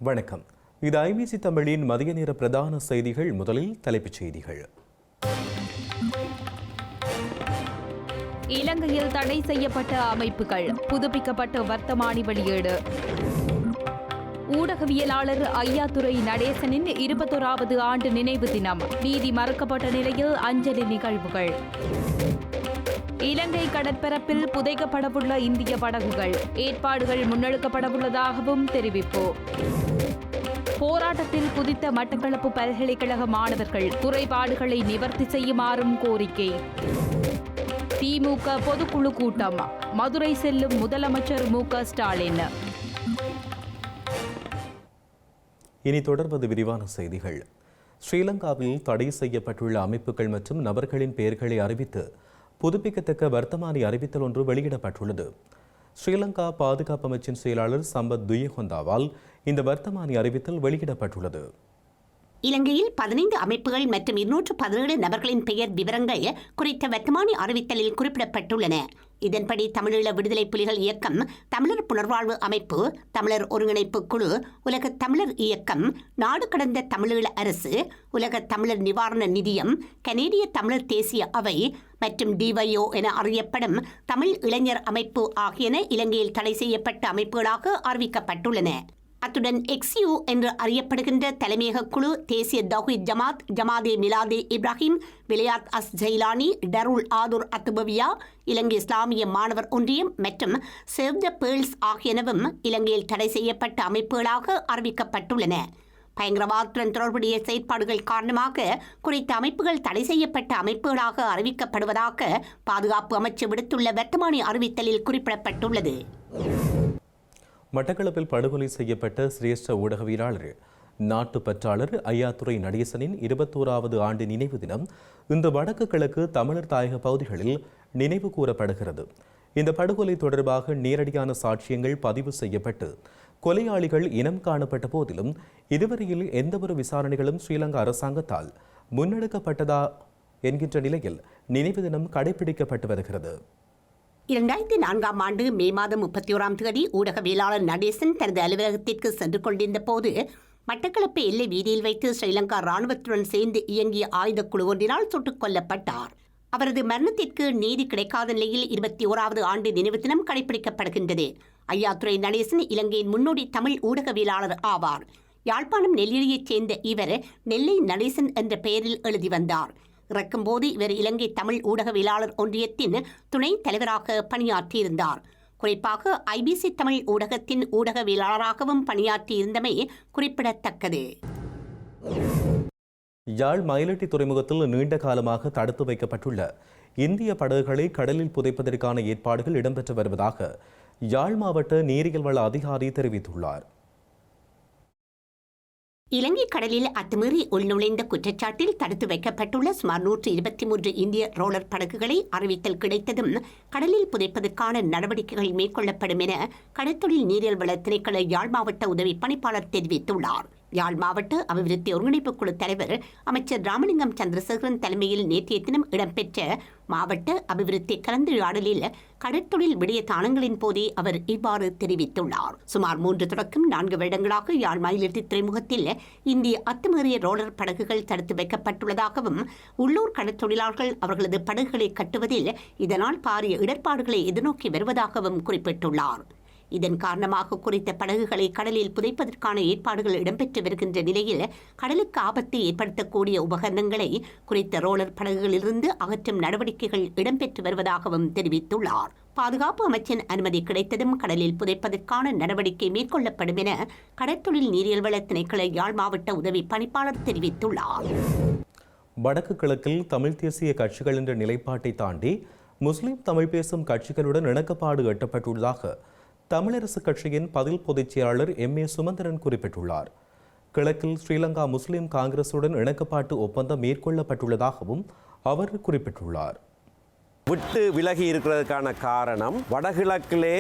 வணக்கம். இது ஐபிசி தமிழின் மதிய நேர பிரதான செய்திகள். முதலில் தலைப்புச் செய்திகள். இலங்கையில் தடை செய்யப்பட்ட அமைப்புகள், புதுப்பிக்கப்பட்ட வர்த்தமானி வெளியீடு. ஊடகவியலாளர் ஐயாத்துரை நடேசனின் 21வது ஆண்டு நினைவு தினம், நீதி மறுக்கப்பட்ட நிலையில் அஞ்சலி நிகழ்வுகள். இலங்கை கடற்பரப்பில் புதைக்கப்படவுள்ள இந்திய படகுகள், ஏற்பாடுகள் முன்னெடுக்கப்படவுள்ளதாகவும் தெரிவிப்பு. போராட்டத்தில் குதித்த மட்டக்களப்பு பல்கலைக்கழக மாணவர்கள் குறைபாடுகளை நிவர்த்தி செய்யுமாறும் கோரிக்கை. திமுக பொதுக்குழு கூட்டம், மதுரை செல்லும் முதலமைச்சர் மு.க.ஸ்டாலின். இனி தொடர்வது விரிவான செய்திகள். ஸ்ரீலங்காவில் தடை செய்யப்பட்டுள்ள அமைப்புகள் மற்றும் நபர்களின் பெயர்களை அறிவித்து புதுப்பிக்கத்தக்க வர்த்தமானி அறிவித்தல் ஒன்று வெளியிடப்பட்டுள்ளது. ஸ்ரீலங்கா பாதுகாப்பு அமைச்சின் செயலாளர் சம்பத் துயகொந்தாவால் இந்த வர்த்தமானி அறிவித்தல் வெளியிடப்பட்டுள்ளது. இலங்கையில் 15 அமைப்புகள் மற்றும் 217 நபர்களின் பெயர் விவரங்கள் குறித்த வர்த்தமானி அறிவித்தலில் குறிப்பிடப்பட்டுள்ளன. இதன்படி தமிழீழ விடுதலை புலிகள் இயக்கம், தமிழர் புனர்வாழ்வு அமைப்பு, தமிழர் ஒருங்கிணைப்பு குழு, உலக தமிழர் இயக்கம், நாடு கடந்த தமிழீழ அரசு, உலக தமிழர் நிவாரண நிதியம், கனேடிய தமிழர் தேசிய அவை மற்றும் டிவைஓ என அறியப்படும் தமிழ் இளைஞர் அமைப்பு ஆகியன இலங்கையில் தடை செய்யப்பட்ட அமைப்புகளாக அறிவிக்கப்பட்டுள்ளன. அத்துடன் எக்ஸ்யூ என்று அறியப்படுகின்ற தலைமையக குழு, தேசிய தௌஹீத் ஜமாத், ஜமாதே மிலாதே இப்ராஹிம், விலையாத் அஸ் ஜெயிலானி, டருல் ஆதுர் அத்துபவியா, இலங்கை இஸ்லாமிய மாணவர் ஒன்றியம் மற்றும் சேவ் த பேர்ல்ஸ் ஆகியனவும் இலங்கையில் தடை செய்யப்பட்ட அமைப்புகளாக அறிவிக்கப்பட்டுள்ளன. பயங்கரவாதத்துடன் தொடர்புடைய செயற்பாடுகள் காரணமாக குறித்த அமைப்புகள் தடை செய்யப்பட்ட அமைப்புகளாக அறிவிக்கப்படுவதாக பாதுகாப்பு அமைச்சு விடுத்துள்ள வர்த்தமானி அறிவித்தலில் குறிப்பிடப்பட்டுள்ளது. மட்டக்களப்பில் படுகொலை செய்யப்பட்ட சிரேஷ்ட ஊடகவியலாளர், நாட்டு பற்றாளர் ஐயாத்துரை நடேசனின் 21வது ஆண்டு நினைவு தினம் இன்று வடக்கு கிழக்கு தமிழர் தாயக பகுதிகளில் நினைவு கூறப்படுகிறது. இந்த படுகொலை தொடர்பாக நேரடியான சாட்சியங்கள் பதிவு செய்யப்பட்டு கொலையாளிகள் இனம் காணப்பட்ட போதிலும் இதுவரையில் எந்தவொரு விசாரணைகளும் ஸ்ரீலங்கா அரசாங்கத்தால் முன்னெடுக்கப்பட்டதா என்கின்ற நிலையில் நினைவு தினம் கடைபிடிக்கப்பட்டு வருகிறது. 2004ஆம் ஆண்டு மே மாதம் 31ஆம் தேதி ஊடகவியலாளர் நடேசன் தனது அலுவலகத்திற்கு சென்று கொண்டிருந்த போது மட்டக்களப்பு எல்லை வீதியில் வைத்து ஸ்ரீலங்கா இராணுவத்துடன் சேர்ந்து இயங்கிய ஆயுதக் குழு ஒன்றினால் சுட்டுக் கொல்லப்பட்டார். அவரது மரணத்திற்கு நீதி கிடைக்காத நிலையில் 21வது ஆண்டு நினைவு தினம் கடைபிடிக்கப்படுகின்றது. ஐயாத்துரை நடேசன் இலங்கையின் முன்னோடி தமிழ் ஊடகவியலாளர் ஆவார். யாழ்ப்பாணம் நெல்லியைச் சேர்ந்த இவர் நெல்லை நடேசன் என்ற பெயரில் எழுதி வந்தார். இறக்கும்போது இவர் இலங்கை தமிழ் ஊடகவியலாளர் ஒன்றியத்தின் துணைத் தலைவராக பணியாற்றியிருந்தார். குறிப்பாக ஐபிசி தமிழ் ஊடகத்தின் ஊடகவியலாளராகவும் பணியாற்றியிருந்தமை குறிப்பிடத்தக்கது. யாழ் மயிலட்டி துறைமுகத்தில் நீண்ட காலமாக தடுத்து வைக்கப்பட்டுள்ள இந்திய படகுகளை கடலில் புதைப்பதற்கான ஏற்பாடுகள் இடம்பெற்று வருவதாக யாழ் மாவட்ட நீரியல் வள அதிகாரி தெரிவித்துள்ளார். இலங்கை கடலில் அத்துமீறி உள்நுழைந்த குற்றச்சாட்டில் தடுத்து வைக்கப்பட்டுள்ள சுமார் 123 இந்திய ரோலர் படகுகளை அறிவித்தல் கிடைத்ததும் கடலில் புதைப்பதற்கான நடவடிக்கைகள் மேற்கொள்ளப்படும் என கடற்தொழில் நீரியல் வள திணைக்கள யாழ் மாவட்ட உதவி பணிப்பாளர் தெரிவித்துள்ளார். யாழ் மாவட்ட அபிவிருத்தி ஒருங்கிணைப்பு குழு தலைவர் அமைச்சர் ராமலிங்கம் சந்திரசேகரன் தலைமையில் நேற்றைய தினம் இடம்பெற்ற மாவட்ட அபிவிருத்தி கலந்துரையாடலில் கடற்தொழில் விடய தானங்களின் போதே அவர் இவ்வாறு தெரிவித்துள்ளார். சுமார் 3 தொடக்கம் 4 வருடங்களாக யாழ் மயிலட்டி துறைமுகத்தில் இந்திய அத்துமீறிய ரோலர் படகுகள் தடுத்து வைக்கப்பட்டுள்ளதாகவும் உள்ளூர் கடற்தொழிலாளர்கள் அவர்களது படகுகளை கட்டுவதில் இதனால் பாரிய இடர்பாடுகளை எதிர்நோக்கி வருவதாகவும் குறிப்பிட்டுள்ளார். இதன் காரணமாக குறித்த படகுகளை கடலில் புதைப்பதற்கான ஏற்பாடுகள் இடம்பெற்று வருகின்ற நிலையில் கடலுக்கு ஆபத்தை ஏற்படுத்தக்கூடிய உபகரணங்களை குறித்த ரோலர் படகுகளிலிருந்து அகற்றும் நடவடிக்கைகள் இடம்பெற்று வருவதாகவும் தெரிவித்துள்ளார். பாதுகாப்பு அமைச்சின் அனுமதி கிடைத்ததும் கடலில் புதைப்பதற்கான நடவடிக்கை மேற்கொள்ளப்படும் என கடற்தொழில் நீரியல் வள திணைக்கள யாழ் மாவட்ட உதவி பணிப்பாளர் தெரிவித்துள்ளார். வடக்கு கிழக்கில் தமிழ் தேசிய கட்சிகள் என்ற நிலைப்பாட்டை தாண்டி முஸ்லிம் தமிழ் பேசும் கட்சிகளுடன் இணக்கப்பாடு எட்டப்பட்டுள்ளதாக தமிழரசு கட்சியின் பதில் பொதுச் செயலாளர் எம்.ஏ. சுமந்திரன் குறிப்பிட்டுள்ளார். கிழக்கில் ஸ்ரீலங்கா முஸ்லிம் காங்கிரசுடன் இணக்கப்பாட்டு ஒப்பந்தம் மேற்கொள்ளப்பட்டுள்ளதாகவும் அவர் குறிப்பிட்டுள்ளார். விட்டு விலகி இருக்கிறதுக்கான காரணம் வடகிழக்கிலே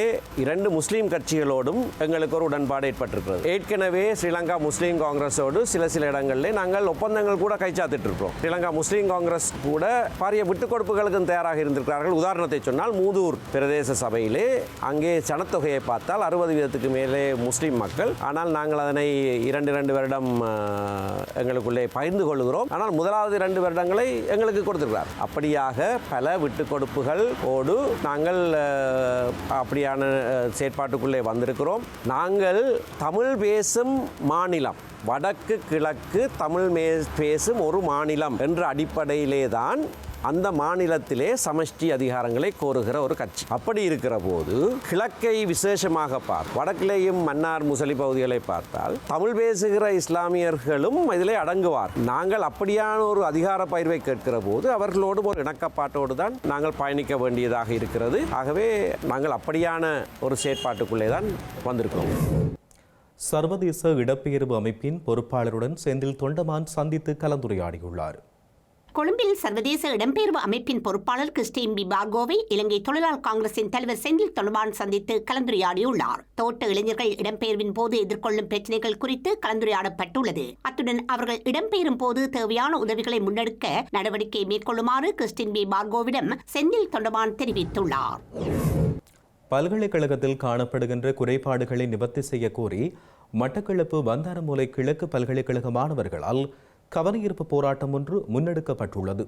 2 முஸ்லீம் கட்சிகளோடும் எங்களுக்கு ஒரு உடன்பாடு ஏற்பட்டிருக்கிறது. ஏற்கனவே ஸ்ரீலங்கா முஸ்லீம் காங்கிரஸோடு சில இடங்களிலே நாங்கள் ஒப்பந்தங்கள் கூட கைச்சாத்திட்டு இருக்கிறோம். ஸ்ரீலங்கா முஸ்லீம் காங்கிரஸ் கூட பாரிய விட்டுக் கொடுப்புகளுக்கும் தயாராக இருந்திருக்கிறார்கள். உதாரணத்தை சொன்னால் மூதூர் பிரதேச சபையிலே அங்கே சனத்தொகையை பார்த்தால் 60% மேலே முஸ்லீம் மக்கள். ஆனால் நாங்கள் அதனை 2 வருடம் எங்களுக்குள்ளே பகிர்ந்து கொள்கிறோம். ஆனால் முதலாவது 2 வருடங்களை எங்களுக்கு கொடுத்திருக்கிறார். அப்படியாக பல விட்டுக் கொடுப்புகள் ஓடு நாங்கள் அப்படியான செயற்பாட்டுக்குள்ளே வந்திருக்கிறோம். நாங்கள் தமிழ் பேசும் மாநிலம், வடக்கு கிழக்கு தமிழ் பேசும் ஒரு மாநிலம் என்ற அடிப்படையிலே தான் அந்த மாநிலத்திலே சமஷ்டி அதிகாரங்களை கோருகிற ஒரு கட்சி. அப்படி இருக்கிற போது கிழக்கை விசேஷமாக வடக்கிலேயும் மன்னார் முசலி பகுதிகளை பார்த்தால் தமிழ் பேசுகிற இஸ்லாமியர்களும் இதிலே அடங்குவார். நாங்கள் அப்படியான ஒரு அதிகார பயிர்வை கேட்கிற போது அவர்களோடு ஒரு இணக்கப்பாட்டோடு தான் நாங்கள் பயணிக்க வேண்டியதாக இருக்கிறது. ஆகவே நாங்கள் அப்படியான ஒரு செயற்பாட்டுக்குள்ளே தான் வந்திருக்கிறோம். சர்வதேச இடப்பெயர்வு அமைப்பின் பொறுப்பாளருடன் செந்தில் தொண்டமான் சந்தித்து கலந்துரையாடியுள்ளார். கொழும்பில் சர்வதேச இடம்பெயர்வு அமைப்பின் பொறுப்பாளர் கிறிஸ்டின் பி பார்கோவை இலங்கை தொழிலாளர் காங்கிரசின் தலைவர் செந்தில் தொண்டமான் சந்தித்து கலந்துரையாடியுள்ளார். தோட்ட இளைஞர்கள் இடம்பெயர்வின் போது எதிர்கொள்ளும் பிரச்சினைகள் குறித்து கலந்துரையாடப்பட்டுள்ளது. அத்துடன் அவர்கள் இடம்பெயரும் போது தேவையான உதவிகளை முன்னெடுக்க நடவடிக்கை மேற்கொள்ளுமாறு கிறிஸ்டின் பி பார்கோவிடம் செந்தில் தொண்டமான் தெரிவித்துள்ளார். பல்கலைக்கழகத்தில் காணப்படுகின்ற குறைபாடுகளை நிவர்த்தி செய்ய கோரி மட்டக்களப்பு வந்தாரமூலை கிழக்கு பல்கலைக்கழக மாணவர்களால் கவனஈர்ப்பு போராட்டம் ஒன்று முன்னெடுக்கப்பட்டுள்ளது.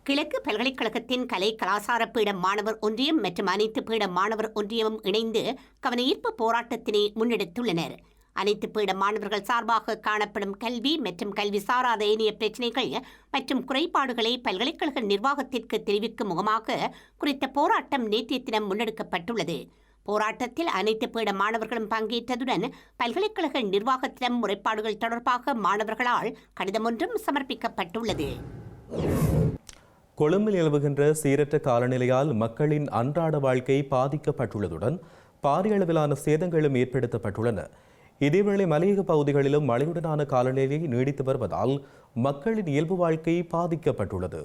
கிழக்கு பல்கலைக்கழகத்தின் கலை கலாசார பீடம் மாணவர் ஒன்றியம் மற்றும் அனைத்து பீட மாணவர் ஒன்றியமும் இணைந்து கவனஈர்ப்பு போராட்டத்தினை முன்னெடுத்துள்ளனர். அனைத்து பீட மாணவர்கள் சார்பாக காணப்படும் கல்வி மற்றும் கல்வி சாராத ஏனைய பிரச்சினைகள் மற்றும் குறைபாடுகளை பல்கலைக்கழக நிர்வாகத்திற்கு தெரிவிக்கும் முகமாக குறித்த போராட்டம் நேற்றைய தினம் முன்னெடுக்கப்பட்டுள்ளது. போராட்டத்தில் அனைத்து பீட மாணவர்களும் பங்கேற்றதுடன் பல்கலைக்கழக நிர்வாகத்திடம் முறைப்பாடுகள் தொடர்பாக மாணவர்களால் கடிதம் ஒன்றும் சமர்ப்பிக்கப்பட்டுள்ளது. கொழும்பில் நிலவுகின்ற சீரற்ற காலநிலையால் மக்களின் அன்றாட வாழ்க்கை பாதிக்கப்பட்டுள்ளதுடன் பாரிய அளவிலான சேதங்களும் ஏற்படுத்தப்பட்டுள்ளன. இதேவேளை மலையக பகுதிகளிலும் மழையுடனான காலநிலை நீடித்து வருவதால் மக்களின் இயல்பு வாழ்க்கை பாதிக்கப்பட்டுள்ளது.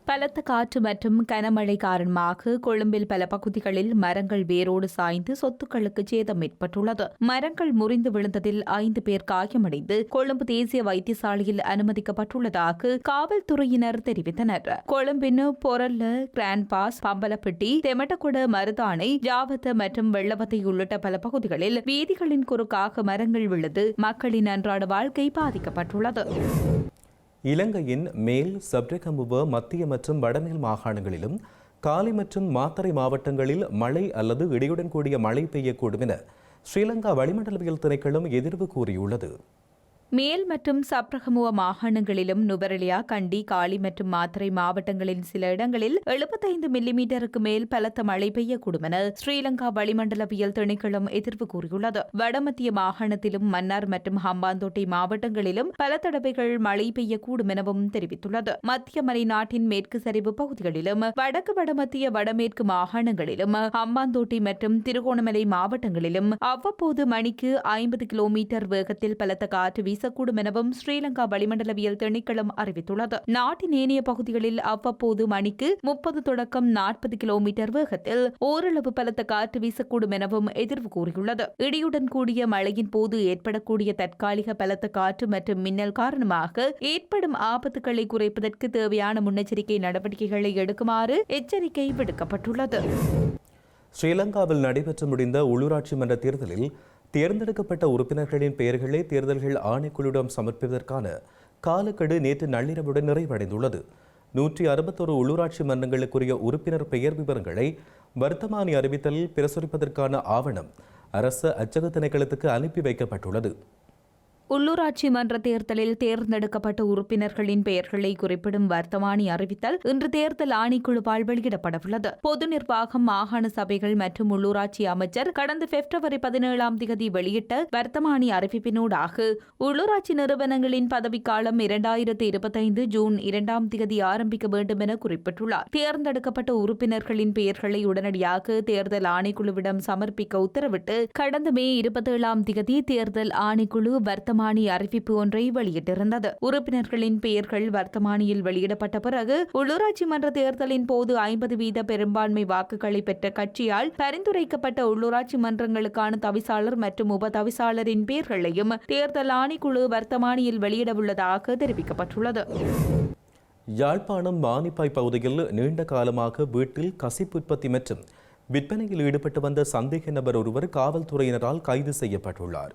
பலத்த காற்று மற்றும் கனமழை காரணமாக கொழும்பில் பல பகுதிகளில் மரங்கள் வேரோடு சாய்ந்து சொத்துக்களுக்கு சேதம் ஏற்பட்டுள்ளது. மரங்கள் முறிந்து விழுந்ததில் 5 பேர் காயமடைந்து கொழும்பு தேசிய வைத்தியசாலையில் அனுமதிக்கப்பட்டுள்ளதாக காவல்துறையினர் தெரிவித்தனர். கொழும்பின் பொரல்ல, கிராண்ட் பாஸ், பம்பலப்பட்டி, தெமட்டகுட, மருதானை, ஜாவத்த மற்றும் வெள்ளவத்தை உள்ளிட்ட பல பகுதிகளில் வீதிகளின் குறுக்காக மரங்கள் விழுந்து மக்களின் அன்றாட வாழ்க்கை பாதிக்கப்பட்டுள்ளது. இலங்கையின் மேல், சப்ரகமுவ, மத்திய மற்றும் வடமேல் மாகாணங்களிலும் காலி மற்றும் மாத்தறை மாவட்டங்களில் மழை அல்லது இடியுடன் கூடிய மழை பெய்யக்கூடும் என ஸ்ரீலங்கா வளிமண்டலவியல் திணைக்களம் எதிர்வு கூறியுள்ளது. மேல் மற்றும் சப்ரகமுவ மாகாணங்களிலும் நுவரெலியா, கண்டி, காலி மற்றும் மாத்தறை மாவட்டங்களின் சில இடங்களில் 75 மில்லிமீட்டருக்கு மேல் பலத்த மழை பெய்யக்கூடும் என ஸ்ரீலங்கா வளிமண்டலவியல் திணைக்களம் எதிர்வு கூறியுள்ளது. வடமத்திய மாகாணத்திலும் மன்னார் மற்றும் ஹம்பாந்தோட்டை மாவட்டங்களிலும் பல தடவைகள் மழை பெய்யக்கூடும் எனவும் தெரிவித்துள்ளது. மத்திய மலைநாட்டின் மேற்கு சரிவு பகுதிகளிலும் வடக்கு வடமத்திய வடமேற்கு மாகாணங்களிலும் ஹம்பாந்தோட்டை மற்றும் திருகோணமலை மாவட்டங்களிலும் அவ்வப்போது மணிக்கு 50 கிலோமீட்டர் வேகத்தில் பலத்த காற்று வீசக்கூடும் எனவும் ஸ்ரீலங்கா வளிமண்டலவியல் திணைக்களம் அறிவித்துள்ளது. நாட்டின் ஏனைய பகுதிகளில் அவ்வப்போது மணிக்கு 30 தொடக்கம் 40 கிலோமீட்டர் வேகத்தில் ஓரளவு பலத்த காற்று வீசக்கூடும் எனவும் எதிர்வு கூறியுள்ளது. இடியுடன் கூடிய மழையின் போது ஏற்படக்கூடிய தற்காலிக பலத்த காற்று மற்றும் மின்னல் காரணமாக ஏற்படும் ஆபத்துக்களை குறைப்பதற்கு தேவையான முன்னெச்சரிக்கை நடவடிக்கைகளை எடுக்குமாறு எச்சரிக்கை விடுக்கப்பட்டுள்ளது. ஸ்ரீலங்காவில் நடைபெற்று முடிந்த உள்ளூராட்சி மன்ற தேர்தலில் தேர்ந்தெடுக்கப்பட்ட உறுப்பினர்களின் பெயர்களை தேர்தல்கள் ஆணைக்குழுவிடம் சமர்ப்பிப்பதற்கான காலக்கெடு நேற்று நள்ளிரவுடன் நிறைவடைந்துள்ளது. 161 உள்ளூராட்சி மன்றங்களுக்குரிய உறுப்பினர் பெயர் விவரங்களை வர்த்தமானி அறிவித்தலில் பிரசுரிப்பதற்கான ஆவணம் அரசு அச்சக திணைக்களத்துக்கு அனுப்பி வைக்கப்பட்டுள்ளது. உள்ளூராட்சி மன்ற தேர்தலில் தேர்ந்தெடுக்கப்பட்ட உறுப்பினர்களின் பெயர்களை குறிப்பிடும் வர்த்தமானி அறிவித்தல் இன்று தேர்தல் ஆணைக்குழுவால் வெளியிடப்படவுள்ளது. பொது நிர்வாகம், மாகாண சபைகள் மற்றும் உள்ளூராட்சி அமைச்சர் கடந்த பிப்ரவரி 17 வெளியிட்ட வர்த்தமானி அறிவிப்பினூடாக உள்ளூராட்சி நிறுவனங்களின் பதவிக்காலம் 2025 ஜூன் 2 ஆரம்பிக்க வேண்டும் என குறிப்பிட்டுள்ளார். தேர்ந்தெடுக்கப்பட்ட உறுப்பினர்களின் பெயர்களை உடனடியாக தேர்தல் ஆணைக்குழுவிடம் சமர்ப்பிக்க உத்தரவிட்டு கடந்த மே 27 தேர்தல் ஆணைக்குழு வர்த்தமானி வர்த்தமானி அறிவிப்பு ஒன்றை வெளியிட்டிருந்தது. உறுப்பினர்களின் பெயர்கள் வர்த்தமானியில் வெளியிடப்பட்ட பிறகு உள்ளூராட்சி மன்ற தேர்தலின் போது 50% பெரும்பான்மை வாக்குகளை பெற்ற கட்சியால் பரிந்துரைக்கப்பட்ட உள்ளூராட்சி மன்றங்களுக்கான தவிசாளர் மற்றும் உப தவிசாளரின் பெயர்களையும் தேர்தல் ஆணைக்குழு வர்த்தமானியில் வெளியிடவுள்ளதாக தெரிவிக்கப்பட்டுள்ளது. யாழ்ப்பாணம் மானிப்பாய் பகுதியில் நீண்ட காலமாக வீட்டில் கசிப்பு உற்பத்தி மற்றும் விற்பனையில் ஈடுபட்டு வந்த சந்தேக நபர் ஒருவர் காவல்துறையினரால் கைது செய்யப்பட்டுள்ளார்.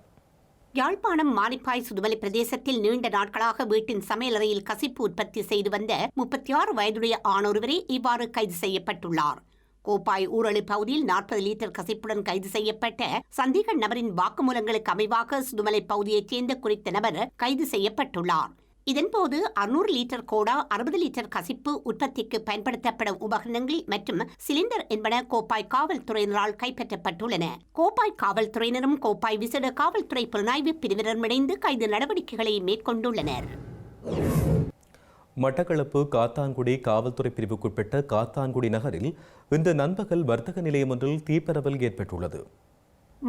யாழ்ப்பாணம் மானிப்பாய் சுதுமலை பிரதேசத்தில் நீண்ட நாட்களாக வீட்டின் சமையலறையில் கசிப்பு உற்பத்தி செய்து வந்த 36 வயதுடைய ஆணொருவரே இவ்வாறு கைது செய்யப்பட்டுள்ளார். கோப்பாய் ஊரளி பகுதியில் 40 லிட்டர் கசிப்புடன் கைது செய்யப்பட்ட சந்தேக நபரின் வாக்குமூலங்களுக்கு அமைவாக சுதுமலை பகுதியைச் சேர்ந்த குறித்த நபர் கைது செய்யப்பட்டுள்ளார். இதன்போது 600 லிட்டர் கோடா 60 லிட்டர் கசிப்பு உற்பத்திக்கு பயன்படுத்தப்படும் உபகரணங்கள் மற்றும் சிலிண்டர் என்பன கோப்பாய் காவல்துறையினரால் கைப்பற்றப்பட்டுள்ளன. கோப்பாய் காவல்துறையினரும் கோப்பாய் விசேட காவல்துறை புலனாய்வு பிரிவினரும் இணைந்து கைது நடவடிக்கைகளை மேற்கொண்டுள்ளனர். மட்டக்களப்பு காத்தான்குடி காவல்துறை பிரிவுக்குட்பட்ட காத்தான்குடி நகரில் இன்று நண்பகல் வர்த்தக நிலையம் ஒன்றில் தீப்பரவல் ஏற்பட்டுள்ளது.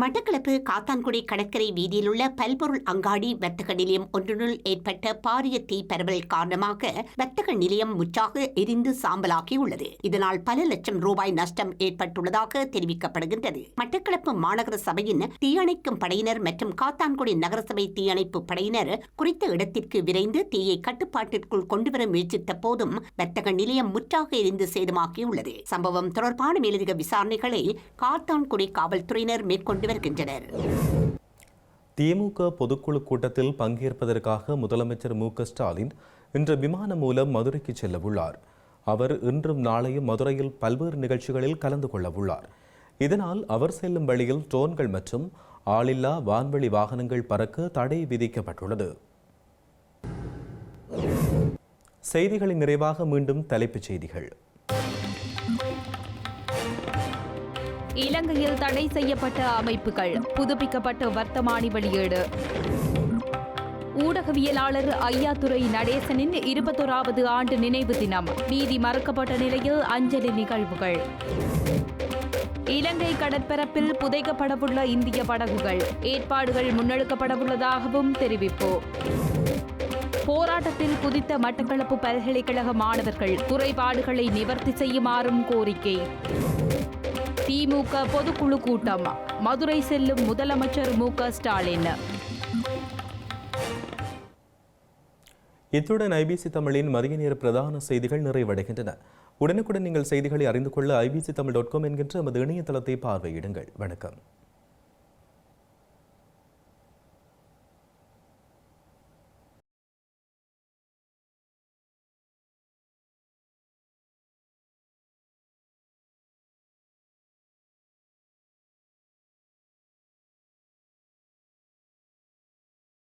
மட்டக்களப்பு காத்தான்குடி கடற்கரை வீதியில் உள்ள பல்பொருள் அங்காடி வர்த்தக நிலையம் ஒன்றினுள் ஏற்பட்ட பாரிய தீ பரவல் காரணமாக வர்த்தக நிலையம் முற்றாக எரிந்து சாம்பலாகியுள்ளது. இதனால் பல லட்சம் ரூபாய் நஷ்டம் ஏற்பட்டுள்ளதாக தெரிவிக்கப்படுகின்றது. மட்டக்களப்பு மாநகர சபையின் தீயணைக்கும் படையினர் மற்றும் காத்தான்குடி நகரசபை தீயணைப்பு படையினர் குறித்த இடத்திற்கு விரைந்து தீயை கட்டுப்பாட்டிற்குள் கொண்டுவர முயற்சித்த போதும் வர்த்தக நிலையம் முற்றாக எரிந்து சேதமாகியுள்ளது. சம்பவம் தொடர்பான மேலதிக விசாரணைகளை காத்தான்குடி காவல்துறையினர் மேற்கொண்டு வருகின்றனர். திமுக பொதுக்குழு கூட்டத்தில் பங்கேற்பதற்காக முதலமைச்சர் மு.க.ஸ்டாலின் இன்று விமானம் மூலம் மதுரைக்கு செல்ல உள்ளார். அவர் இன்றும் நாளையும் மதுரையில் பல்வேறு நிகழ்ச்சிகளில் கலந்து கொள்ள உள்ளார். இதனால் அவர் செல்லும் வழியில் ட்ரோன்கள் மற்றும் ஆளில்லா வான்வெளி வாகனங்கள் பறக்க தடை விதிக்கப்பட்டுள்ளது. செய்திகளின் நிறைவாக மீண்டும் தலைப்புச் செய்திகள். இலங்கையில் தடை செய்யப்பட்ட அமைப்புகள், புதுப்பிக்கப்பட்ட வர்த்தமானி வெளியீடு. ஊடகவியலாளர் ஐயாத்துரை நடேசனின் 21வது ஆண்டு நினைவு தினம், நீதி மறுக்கப்பட்ட நிலையில் அஞ்சலி நிகழ்வுகள். இலங்கை கடற்பரப்பில் புதைக்கப்படவுள்ள இந்திய படகுகள், ஏற்பாடுகள் முன்னெடுக்கப்படவுள்ளதாகவும் தெரிவிப்பு. போராட்டத்தில் குதித்த மட்டக்களப்பு பல்கலைக்கழக மாணவர்கள், குறைபாடுகளை நிவர்த்தி செய்யுமாறும் கோரிக்கை. திமுக பொதுக்குழு கூட்டம், மதுரை செல்லும் முதலமைச்சர் மு.க.ஸ்டாலின். இத்துடன் ஐபிசி தமிழின் மதிய நேர பிரதான செய்திகள் நிறைவடைகின்றன. உடனுக்குடன் நீங்கள் செய்திகளை அறிந்து கொள்ள ibctamil.com என்கின்ற நமது இணையதளத்தை பார்வையிடுங்கள். வணக்கம்.